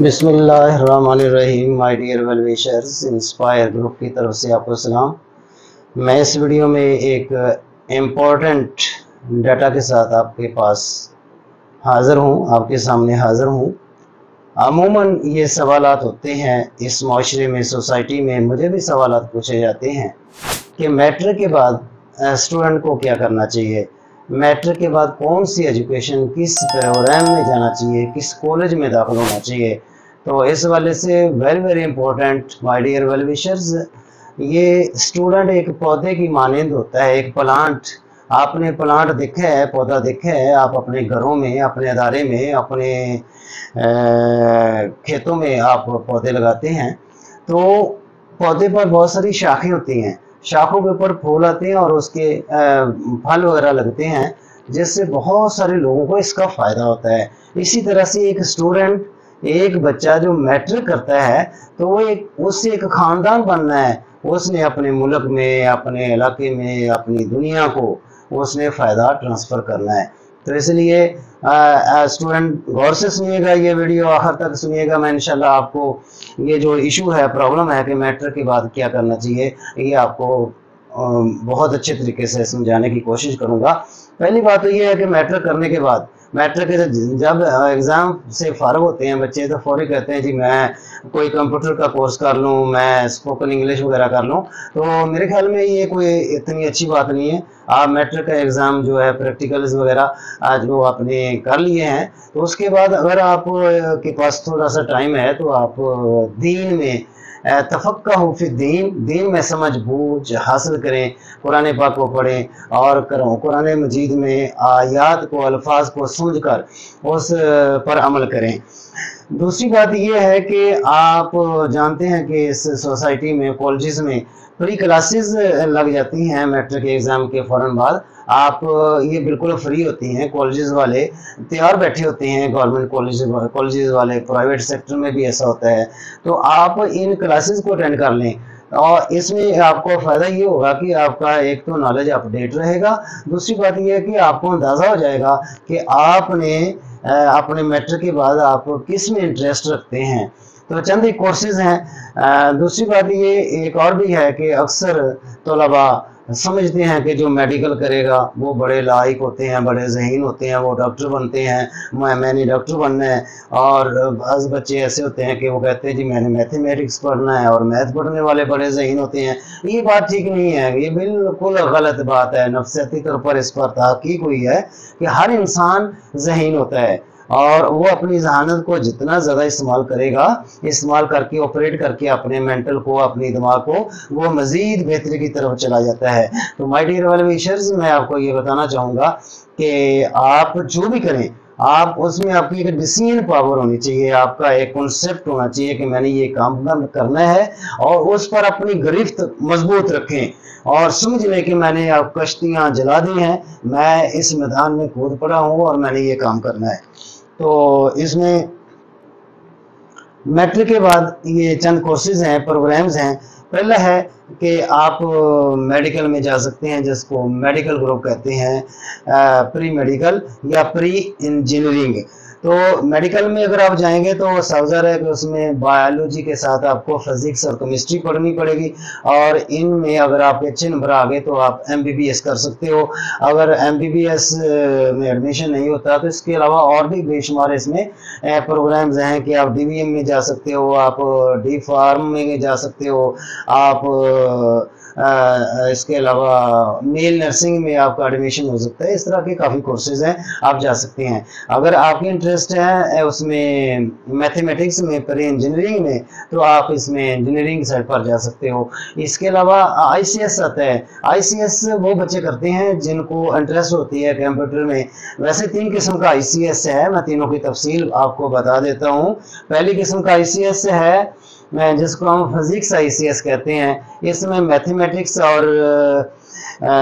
बिस्मिल्लाहिर्रहमानिर्रहीम। My dear well wishers, Inspire group की तरफ से आपको सलाम। मैं इस वीडियो में एक इम्पोर्टेंट डाटा के साथ आपके पास हाज़िर हूँ, आपके सामने हाज़िर हूँ। अमूमन ये सवालात होते हैं इस माशरे में, सोसाइटी में मुझे भी सवालात पूछे जाते हैं कि मैट्रिक के बाद स्टूडेंट को क्या करना चाहिए, मैट्रिक के बाद कौन सी एजुकेशन, किस प्रोग्राम में जाना चाहिए, किस कॉलेज में दाखिल होना चाहिए। तो इस वाले से very important my dear well wishers, ये स्टूडेंट एक पौधे की मानंद होता है, एक प्लांट। आपने प्लांट देखा है, पौधा देखा है, आप अपने घरों में, अपने अदारे में, अपने खेतों में आप पौधे लगाते हैं। तो पौधे पर बहुत सारी शाखें होती हैं, शाखों के ऊपर फूल आते हैं और उसके फल वगैरह लगते हैं, जिससे बहुत सारे लोगों को इसका फ़ायदा होता है। इसी तरह से एक स्टूडेंट, एक बच्चा जो मैट्रिक करता है तो वो उससे एक ख़ानदान बनना है, उसने अपने मुल्क में, अपने इलाके में, अपनी दुनिया को उसने फ़ायदा ट्रांसफ़र करना है। तो इसलिए स्टूडेंट गौर से सुनिएगा, ये वीडियो आखिर तक सुनिएगा। मैं इंशाल्लाह आपको ये जो इशू है, प्रॉब्लम है कि मैट्रिक के बाद क्या करना चाहिए, ये आपको बहुत अच्छे तरीके से समझाने की कोशिश करूँगा। पहली बात तो ये है कि मैट्रिक करने के बाद, मैट्रिक के जब एग्ज़ाम से फ़ारिग होते हैं बच्चे, तो फौरी कहते हैं जी मैं कोई कंप्यूटर का कोर्स कर लूँ, मैं स्पोकन इंग्लिश वगैरह कर लूँ। तो मेरे ख्याल में ये कोई इतनी अच्छी बात नहीं है। आप मैट्रिक का एग्ज़ाम जो है, प्रैक्टिकल्स वगैरह आज वो आपने कर लिए हैं, तो उसके बाद अगर आप के पास थोड़ा सा टाइम है तो आप दीन में तफक्कुह फी दीन में समझ बूझ हासिल करें, कुरान पाक को पढ़ें और कुरान मजीद में आयात को, अल्फाज को समझकर उस पर अमल करें। दूसरी बात यह है कि आप जानते हैं कि इस सोसाइटी में, कॉलेजेस में फ्री क्लासेस लग जाती हैं मैट्रिक एग्ज़ाम के फ़ौरन बाद। आप ये बिल्कुल फ्री होती हैं, कॉलेजेस वाले तैयार बैठे होते हैं, गवर्नमेंट कॉलेजेस वाले, प्राइवेट सेक्टर में भी ऐसा होता है। तो आप इन क्लासेस को अटेंड कर लें और इसमें आपको फ़ायदा ये होगा कि आपका एक तो नॉलेज अपडेट रहेगा, दूसरी बात ये है कि आपको अंदाज़ा हो जाएगा कि आपने अपने मैट्रिक के बाद आप किस में इंटरेस्ट रखते हैं। तो चंद एक कोर्सेज हैं। दूसरी बात ये एक और भी है कि अक्सर तलबा समझते हैं कि जो मेडिकल करेगा वो बड़े लायक होते हैं, बड़े ज़हीन होते हैं, वो डॉक्टर बनते हैं, मैंने डॉक्टर बनना है। और बाज़ बच्चे ऐसे होते हैं कि वो कहते हैं जी मैंने मैथमेटिक्स पढ़ना है, और मैथ पढ़ने वाले बड़े ज़हीन होते हैं। ये बात ठीक नहीं है, ये बिल्कुल गलत बात है। नफसियाती तौर पर इस पर तहकीक हुई है कि हर इंसान ज़हीन होता है और वो अपनी जहानत को जितना ज़्यादा इस्तेमाल करेगा, इस्तेमाल करके, ऑपरेट करके अपने मेंटल को, अपनी दिमाग को, वो मज़ीद बेहतरी की तरफ चला जाता है। तो माय डियर वेल विशर्स, मैं आपको ये बताना चाहूँगा कि आप जो भी करें, आप उसमें आपकी एक डिसीजन पावर होनी चाहिए, आपका एक कॉन्सेप्ट होना चाहिए कि मैंने ये काम करना है, और उस पर अपनी गिरफ्त मजबूत रखें और समझ लें कि मैंने आप कश्तियाँ जला दी हैं, मैं इस मैदान में कूद पड़ा हूँ और मैंने ये काम करना है। तो इसमें मैट्रिक के बाद ये चंद कोर्सेज हैं, प्रोग्राम्स हैं। पहला है कि आप मेडिकल में जा सकते हैं, जिसको मेडिकल ग्रुप कहते हैं, प्री मेडिकल या प्री इंजीनियरिंग। तो मेडिकल में अगर आप जाएंगे तो सावधान है कि उसमें बायोलॉजी के साथ आपको फिजिक्स और केमिस्ट्री पढ़नी पड़ेगी, और इनमें अगर आपके अच्छे नंबर आ गए तो आप MBBS कर सकते हो। अगर MBBS में एडमिशन नहीं होता तो इसके अलावा और भी बेशुमार इसमें प्रोग्राम्स हैं कि आप DVM में जा सकते हो, आप D फार्म में जा सकते हो, आप इसके अलावा मेल नर्सिंग में आपका एडमिशन हो सकता है। इस तरह के काफ़ी कोर्सेज हैं, आप जा सकते हैं। अगर आपकी इंटरेस्ट है उसमें मैथमेटिक्स में, प्री इंजीनियरिंग में, तो आप इसमें इंजीनियरिंग साइड पर जा सकते हो। इसके अलावा ICS आता है। ICS वो बच्चे करते हैं जिनको इंटरेस्ट होती है कंप्यूटर में। वैसे 3 किस्म का ICS है, मैं तीनों की तफसील आपको बता देता हूँ। पहली किस्म का ICS है जिसको हम फिजिक्स ICS कहते हैं। इसमें मैथमेटिक्स और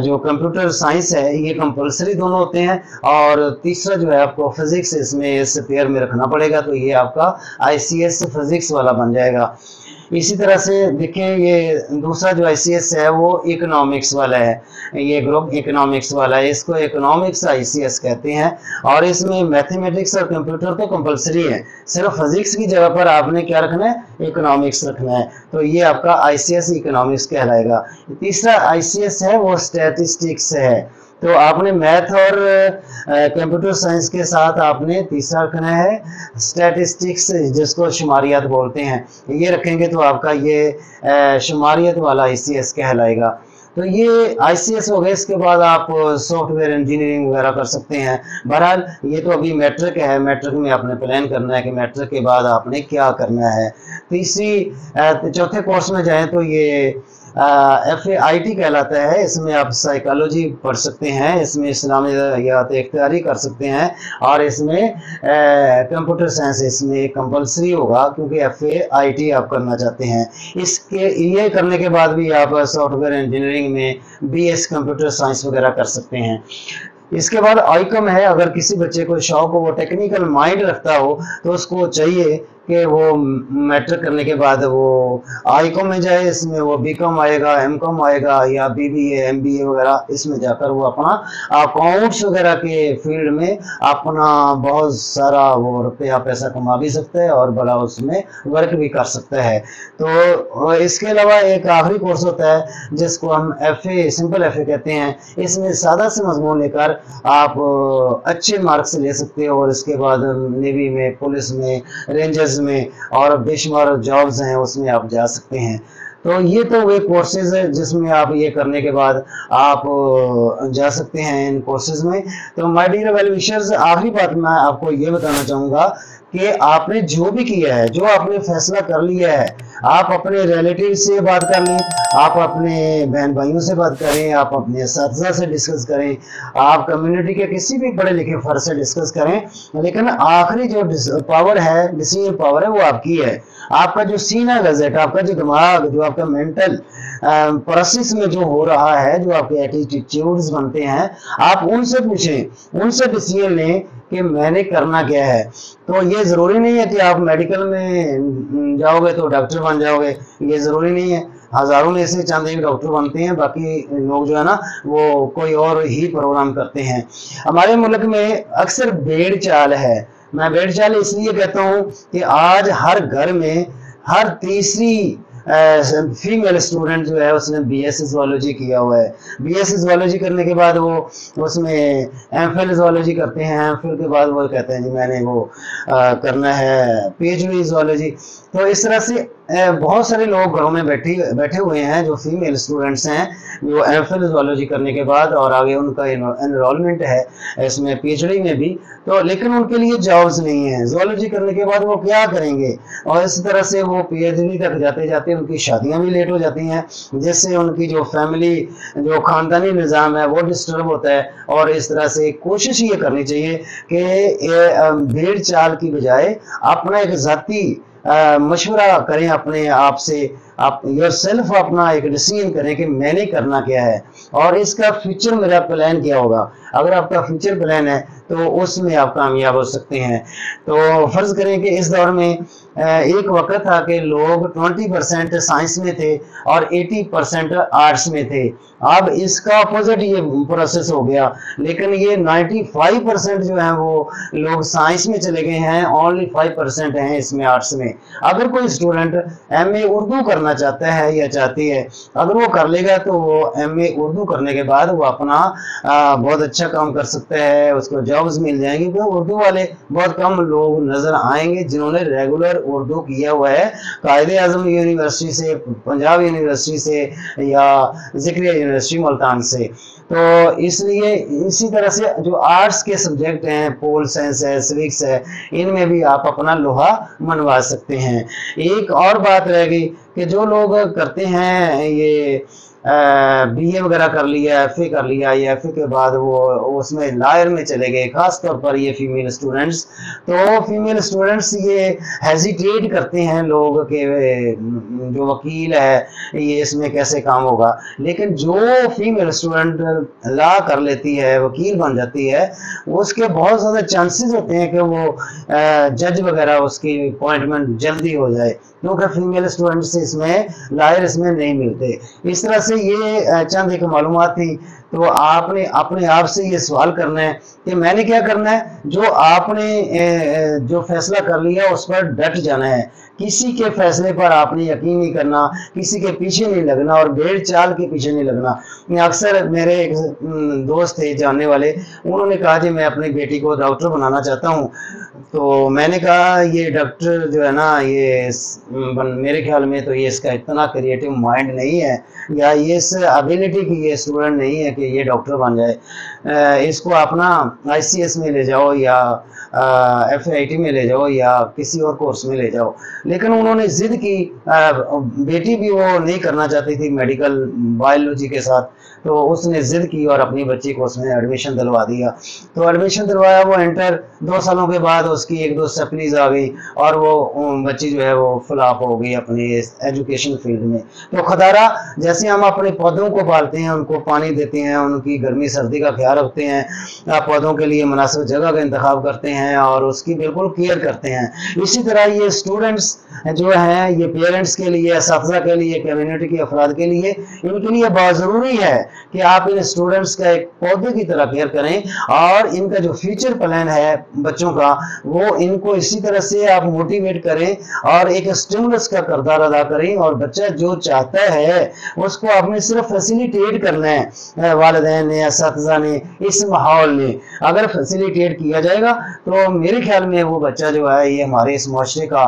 जो कंप्यूटर साइंस है ये कंपलसरी दोनों होते हैं, और तीसरा जो है आपको फिजिक्स इसमें इस पेयर में रखना पड़ेगा, तो ये आपका ICS फिजिक्स वाला बन जाएगा। इसी तरह से देखिए ये दूसरा जो ICS है वो इकोनॉमिक्स वाला है, ये ग्रुप इकोनॉमिक्स वाला है, इसको इकोनॉमिक्स ICS कहते हैं। और इसमें मैथमेटिक्स और कंप्यूटर तो कंपलसरी है, सिर्फ फिजिक्स की जगह पर आपने क्या रखना है, इकोनॉमिक्स रखना है। तो ये आपका ICS इकोनॉमिक्स कहलाएगा। तीसरा ICS है वो स्टैटिस्टिक्स है। तो आपने मैथ और कंप्यूटर साइंस के साथ आपने तीसरा रखना है स्टैटिस्टिक्स, जिसको शुमारियात बोलते हैं। ये रखेंगे तो आपका ये शुमारियत वाला ICS कहलाएगा। तो ये ICS हो गए। इसके बाद आप सॉफ्टवेयर इंजीनियरिंग वगैरह कर सकते हैं। बहरहाल ये तो अभी मैट्रिक है, मैट्रिक में आपने प्लान करना है कि मैट्रिक के बाद आपने क्या करना है। चौथे कोर्स में जाएं तो ये FAIT कहलाता है। इसमें आप साइकोलॉजी पढ़ सकते हैं, इसमें इस्लामियात इख्तियारी कर सकते हैं, और इसमें कंप्यूटर साइंस इसमें कंपलसरी होगा क्योंकि FAIT आप करना चाहते हैं। इसके ये करने के बाद भी आप सॉफ्टवेयर इंजीनियरिंग में BS कंप्यूटर साइंस वगैरह कर सकते हैं। इसके बाद ICOM है। अगर किसी बच्चे को शौक हो, वो टेक्निकल माइंड रखता हो, तो उसको चाहिए कि वो मैट्रिक करने के बाद वो ICOM में जाए। इसमें वो BCom आएगा, MCom आएगा, या BBA MBA वगैरह, इसमें जाकर वो अपना अकाउंट्स वगैरह के फील्ड में अपना बहुत सारा वो रुपया पैसा कमा भी सकता है और बड़ा उसमें वर्क भी कर सकता है। तो इसके अलावा एक आखिरी कोर्स होता है जिसको हम FA सिंपल FA कहते हैं। इसमें सादा से मजमून लेकर आप अच्छे मार्क्स ले सकते हो, और इसके बाद नेवी में, पुलिस में, रेंजर्स में और बेशुमार जॉब्स हैं उसमें आप जा सकते हैं। तो ये तो वे कोर्सेज है जिसमें आप ये करने के बाद आप जा सकते हैं इन कोर्सेज में। तो माय डियर वेल विशर्स, आखिरी बात मैं आपको ये बताना चाहूँगा कि आपने जो भी किया है, जो आपने फैसला कर लिया है, आप अपने रिलेटिव से बात कर लें, आप अपने बहन भाइयों से बात करें, आप अपने असातिज़ा से डिस्कस करें, आप कम्युनिटी के किसी भी पढ़े लिखे फर्द से डिस्कस करें, लेकिन आखिरी जो पावर है, डिसीजन पावर है, वो आपकी है। आपका जो सीना गज़ट, आपका जो दिमाग, जो आपका मेंटल प्रोसेस में जो हो रहा है, जो आपके एटीट्यूड्स बनते हैं, आप उनसे पूछें, उनसे डिसीजन लें कि मैंने करना क्या है। तो ये ज़रूरी नहीं है कि आप मेडिकल में जाओगे तो डॉक्टर बन जाओगे, ये ज़रूरी नहीं है। हज़ारों में से चंद एक डॉक्टर बनते हैं, बाकी लोग जो है ना वो कोई और ही प्रोग्राम करते हैं। हमारे मुल्क में अक्सर भेड़ चाल है। मैं भेड़ चाल इसलिए कहता हूँ कि आज हर घर में हर तीसरी फीमेल स्टूडेंट जो है उसने BSc ज़ूलॉजी किया हुआ है। BSc ज़ूलॉजी करने के बाद वो उसमें MPhil ज़ूलॉजी करते हैं। MPhil के बाद वो कहते हैं जी मैंने वो करना है PhD ज़ूलॉजी। तो इस तरह से बहुत सारे लोग घरों में बैठे हुए हैं जो फीमेल स्टूडेंट्स हैं, जो MPhil ज़ूलॉजी करने के बाद और आगे उनका एनरोलमेंट है इसमें PhD में भी, तो लेकिन उनके लिए जॉब्स नहीं है। ज़ूलॉजी करने के बाद वो क्या करेंगे, और इस तरह से वो PhD तक जाते जाते उनकी शादियां भी लेट हो जाती हैं, जिससे उनकी जो फैमिली, जो ख़ानदानी निज़ाम है वो डिस्टर्ब होता है। और इस तरह से कोशिश ये करनी चाहिए कि भेड़ चाल की बजाय अपना एक ज़ाती मशवरा करें अपने आप से, आप योरसेल्फ अपना एक डिसीजन करें कि मैंने करना क्या है और इसका फ्यूचर मेरा प्लान क्या होगा। अगर आपका फ्यूचर प्लान है तो उसमें आप कामयाब हो सकते हैं। तो फर्ज करें कि इस दौर में एक वक्त था कि लोग 20% साइंस में थे और 80% आर्ट्स में थे। अब इसका अपोजिट ये प्रोसेस हो गया, लेकिन ये 95% जो है वो लोग साइंस में चले गए हैं, ओनली 5% हैं इसमें आर्ट्स में। अगर कोई स्टूडेंट MA उर्दू करना चाहता है या चाहती है, अगर वो कर लेगा तो वो MA उर्दू करने के बाद वो अपना बहुत अच्छा काम कर सकता है, उसको जॉब्स मिल जाएंगी। तो उर्दू वाले बहुत कम लोग नजर आएंगे जिन्होंने रेगुलर उर्दू किया हुआ है कायदे-ए-आज़म यूनिवर्सिटी से, पंजाब यूनिवर्सिटी से या ज़िक्रिया यूनिवर्सिटी मुल्तान से। तो इसलिए इसी तरह से जो आर्ट्स के सब्जेक्ट हैं, पोल साइंस है, सिविक्स है, इनमें भी आप अपना लोहा मनवा सकते हैं। एक और बात रह गई कि जो लोग करते हैं ये BA वगैरह कर लिया, FA कर लिया, या FA के बाद वो उसमें लॉयर में चले गए, खास तौर पर ये फीमेल स्टूडेंट्स। तो फीमेल स्टूडेंट्स ये हेजिटेट करते हैं लोग कि जो वकील है ये इसमें कैसे काम होगा, लेकिन जो फीमेल स्टूडेंट लॉ कर लेती है, वकील बन जाती है, उसके बहुत ज़्यादा चांसेस होते हैं कि वो जज वगैरह उसकी अपॉइंटमेंट जल्दी हो जाए। क्योंकि फीमेल स्टूडेंट्स इसमें लायर इसमें नहीं मिलते। इस तरह से ये चंद एक मालूमात थी। तो आपने अपने आप से ये सवाल करना है कि मैंने क्या करना है। जो आपने जो फैसला कर लिया उस पर डट जाना है, किसी के फैसले पर आपने यकीन नहीं करना, किसी के पीछे नहीं लगना और भेड़ चाल के पीछे नहीं लगना। अक्सर मेरे एक दोस्त थे जानने वाले, उन्होंने कहा कि मैं अपनी बेटी को डॉक्टर बनाना चाहता हूँ। तो मैंने कहा ये डॉक्टर जो है ना, ये मेरे ख्याल में तो ये इसका इतना क्रिएटिव माइंड नहीं है या ये इस एबिलिटी की ये स्टूडेंट नहीं है कि ये डॉक्टर बन जाए। इसको अपना ICS में ले जाओ या FIT में ले जाओ या किसी और कोर्स में ले जाओ। लेकिन उन्होंने जिद की, बेटी भी वो नहीं करना चाहती थी मेडिकल बायोलॉजी के साथ, तो उसने जिद की और अपनी बच्ची को उसमें एडमिशन दिलवा दिया। तो एडमिशन दिलवाया, वो इंटर 2 सालों के बाद उसकी 1-2 सप्लीज आ गई और वो बच्ची जो है वो फ्लॉप हो गई अपनी एजुकेशन फील्ड में। तो खदारा जैसे हम अपने पौधों को पालते हैं, उनको पानी देते हैं, उनकी गर्मी सर्दी का ख्याल रखते हैं, पौधों के लिए मुनासिब जगह का इंतखाब करते हैं और उसकी बिल्कुल केयर करते हैं, इसी तरह ये स्टूडेंट्स जो हैं, ये पेरेंट्स के लिए, असातिज़ा के लिए, कम्युनिटी के अफराद के लिए, इनके लिए बहुत ज़रूरी है कि आप इन स्टूडेंट्स का एक पौधे की तरह केयर करें और इनका जो फ्यूचर प्लान है बच्चों का, वो इनको इसी तरह से आप मोटिवेट करें और एक स्टिमुलस का किरदार अदा करें। और बच्चा जो चाहता है उसको आपने सिर्फ फैसिलिटेट करना है, वालिदैन ने, असातिज़ा ने, इस माहौल ने अगर फैसिलिटेट किया जाएगा तो मेरे ख्याल में वो बच्चा जो है ये हमारे इस मुआशरे का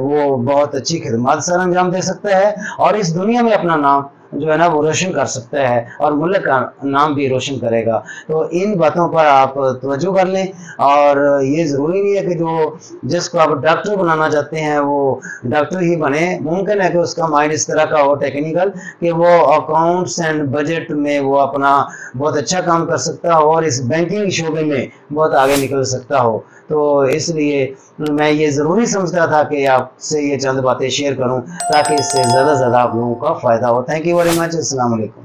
वो बहुत अच्छी खिदमत सर अंजाम दे सकता है और इस दुनिया में अपना नाम जो है ना वो रोशन कर सकता है और मुल्क का नाम भी रोशन करेगा। तो इन बातों पर आप तवज्जो कर लें और ये ज़रूरी नहीं है कि जो जिसको आप डॉक्टर बनाना चाहते हैं वो डॉक्टर ही बने। मुमकिन है कि उसका माइंड इस तरह का हो टेक्निकल कि वो अकाउंट्स एंड बजट में वो अपना बहुत अच्छा काम कर सकता हो और इस बैंकिंग शोबे में बहुत आगे निकल सकता हो। तो इसलिए मैं ये ज़रूरी समझता था कि आपसे ये चंद बातें शेयर करूं ताकि इससे ज़्यादा से ज़्यादा आप लोगों का फ़ायदा हो। Thank you very much. अस्सलाम वालेकुम।